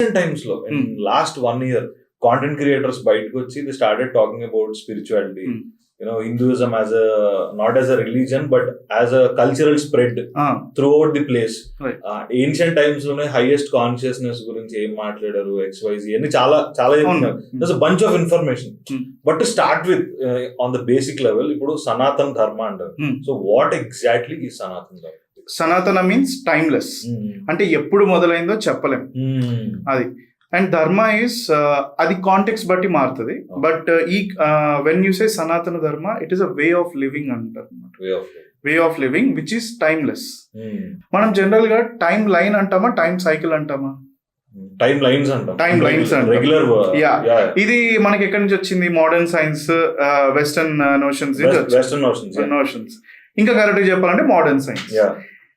Recent times లో last 1 year content creators బయటకు వచ్చి they started talking about spirituality, Hinduism as not as a religion but as a cultural spread throughout the place. Ancient times లోనే highest consciousness గురించి ఏం మాట్లాడారు, XYZ అని చాలా చాలా చెప్పినారు. There's a bunch of information. But to start with, on the basic level, ఇప్పుడు సనాతన ధర్మ అంటారు. So what exactly is సనాతన ధర్మ? సనాతన మీన్స్ టైమ్లెస్, అంటే ఎప్పుడు మొదలైందో చెప్పలేం అది. అండ్ ధర్మ ఈస్ అది కాంటెక్స్ట్ బట్టి మారుతుంది. బట్ ఈ when you say Sanatana Dharma, it is a way of living అంటారు. Way of living which is timeless. మనం జనరల్ గా టైం లైన్ అంటామా, టైం సైకిల్ అంటామా? టైం లైన్స్ అంటాం. రెగ్యులర్. ఇది మనకి ఎక్కడి నుంచి వచ్చింది? Modern science, western notions. ఇంకా కరెక్ట్ గా చెప్పాలంటే మోడర్న్ సైన్స్.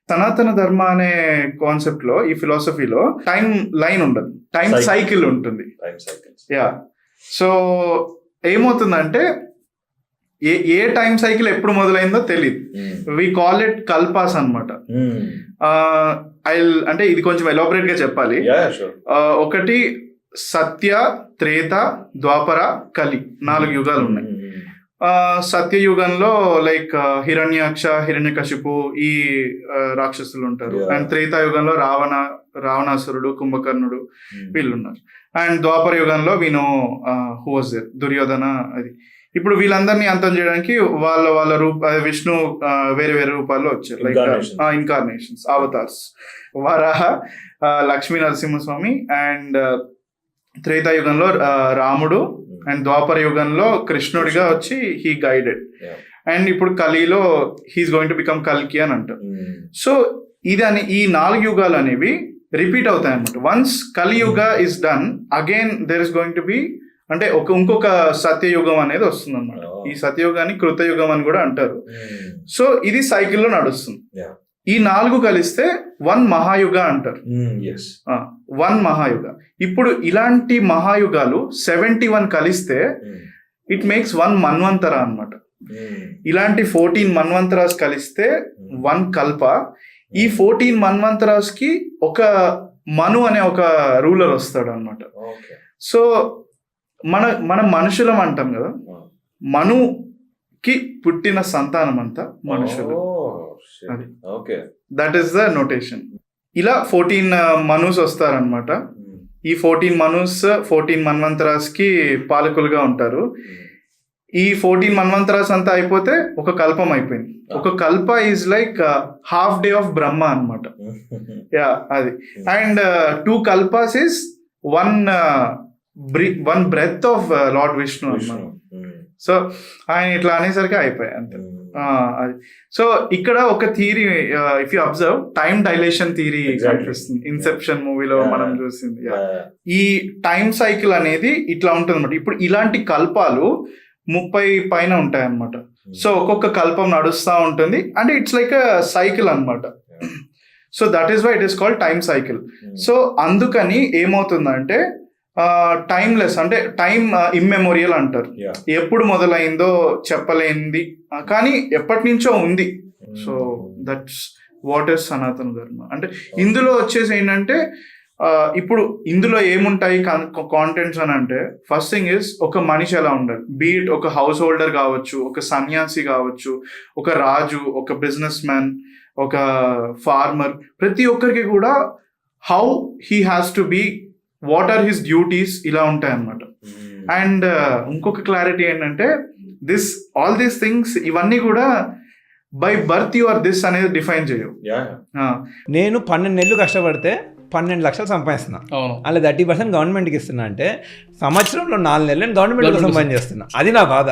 సనాతన ధర్మ అనే కాన్సెప్ట్ లో, ఈ ఫిలాసఫీలో టైం లైన్ ఉండదు, టైం సైకిల్ ఉంటుంది. సో ఏమవుతుందంటే ఏ టైం సైకిల్ ఎప్పుడు మొదలైందో తెలియదు. వి కాల్ ఇట్ కల్పాస్ అనమాట. అంటే ఇది కొంచెం ఎలాబరేట్ గా చెప్పాలి. ఒకటి సత్య, త్రేత, ద్వాపర, కలి, 4 యుగాలు ఉన్నాయి. సత్యయుగంలో లైక్ హిరణ్యాక్ష, హిరణ్యకశిపు ఈ రాక్షసులు ఉంటారు. అండ్ త్రేతాయుగంలో రావణాసురుడు, కుంభకర్ణుడు వీళ్ళు ఉన్నారు. అండ్ ద్వాపర యుగంలో హూ వాజ్ దేర్, దుర్యోధన. అది ఇప్పుడు వీళ్ళందరినీ అంతం చేయడానికి వాళ్ళ విష్ణు వేరే వేరే రూపాల్లో వచ్చారు, like incarnations, avatars. Varaha, Lakshmi Narasimhaswamy. And త్రేతాయుగంలో రాముడు. అండ్ ద్వాపర యుగంలో కృష్ణుడిగా వచ్చి హీ గైడెడ్. అండ్ ఇప్పుడు కలిలో హీస్ గోయింగ్ టు బికమ్ కల్కి అని అంటారు. సో ఈ 4 యుగాలు అనేవి రిపీట్ అవుతాయి అనమాట. వన్స్ కలియుగ is done, again there is going to be, అంటే ఇంకొక సత్యయుగం అనేది వస్తుంది అనమాట. ఈ సత్యయుగాన్ని కృతయుగం అని కూడా అంటారు. సో ఇది సైకిల్లో నడుస్తుంది. ఈ 4 కలిస్తే 1 మహాయుగ అంటారు. 1 మహాయుగ. ఇప్పుడు ఇలాంటి మహాయుగాలు 71 కలిస్తే ఇట్ మేక్స్ 1 మన్వంతర అన్నమాట. ఇలాంటి 14 మన్వంతరాస్ కలిస్తే 1 కల్ప. ఈ 14 మన్వంతరాస్ కి ఒక మను అనే ఒక రూలర్ వస్తాడు అనమాట. సో మనం మనుషులం అంటాం కదా, మనుకి పుట్టిన సంతానం అంతా మనుషులు. That is the notation. ఇలా 14 మనూస్ వస్తారనమాట. ఈ 14 మనూస్ 14 మన్వంతరాస్ కి పాలకులుగా ఉంటారు. ఈ 14 మన్వంతరాస్ అంతా అయిపోతే ఒక కల్పం అయిపోయింది. ఒక kalpa is like half day of Brahma అనమాట. అది. And 2 kalpas is one breath of lord Vishnu అనమాట. సో ఆయన ఇట్లా అనేసరికి అయిపోయాయి అంతే. అది. సో ఇక్కడ ఒక theory, if you observe, time dilation theory కనిపిస్తుంది ఇన్సెప్షన్ మూవీలో మనం చూసింది. ఈ టైం సైకిల్ అనేది ఇట్లా ఉంటుంది అనమాట. ఇప్పుడు ఇలాంటి కల్పాలు 30 పైన ఉంటాయి అనమాట. సో ఒక్కొక్క కల్పం నడుస్తూ ఉంటుంది. అంటే ఇట్స్ లైక్ అ సైకిల్ అనమాట. So that is why it is called time cycle. So అందుకని ఏమవుతుందంటే టైమ్లెస్, అంటే టైం ఇమ్మెమోరియల్ అంటారు. ఎప్పుడు మొదలైందో చెప్పలేనిది, కానీ ఎప్పటి నుంచో ఉంది. సో దట్స్ వాట్ ఈస్ సనాతన ధర్మ. అంటే ఇందులో వచ్చేసి ఏంటంటే, ఇప్పుడు ఇందులో ఏముంటాయి కాంటెంట్స్ అని అంటే, ఫస్ట్ థింగ్ ఇస్ ఒక మనిషి ఎలా ఉండాలి, బీట్ ఒక హౌస్ హోల్డర్ కావచ్చు, ఒక సన్యాసి కావచ్చు, ఒక రాజు, ఒక బిజినెస్ మ్యాన్, ఒక ఫార్మర్, ప్రతి ఒక్కరికి కూడా how he has to be, what are his duties, ఇలా ఉంటాయి అన్నమాట. అండ్ ఇంకొక క్లారిటీ ఏంటంటే, ఆల్ దీస్ థింగ్స్ ఇవన్నీ కూడా by birth you are this అనేది డిఫైన్ చేయవు. నేను 12 నెలలు కష్టపడితే 12 లక్షలు సంపాదిస్తున్నా, అలా 30% గవర్నమెంట్కి ఇస్తున్నా. అంటే సంవత్సరంలో 4 నెలలు గవర్నమెంట్ సంపాదన చేస్తున్నా. అది నా బాధ.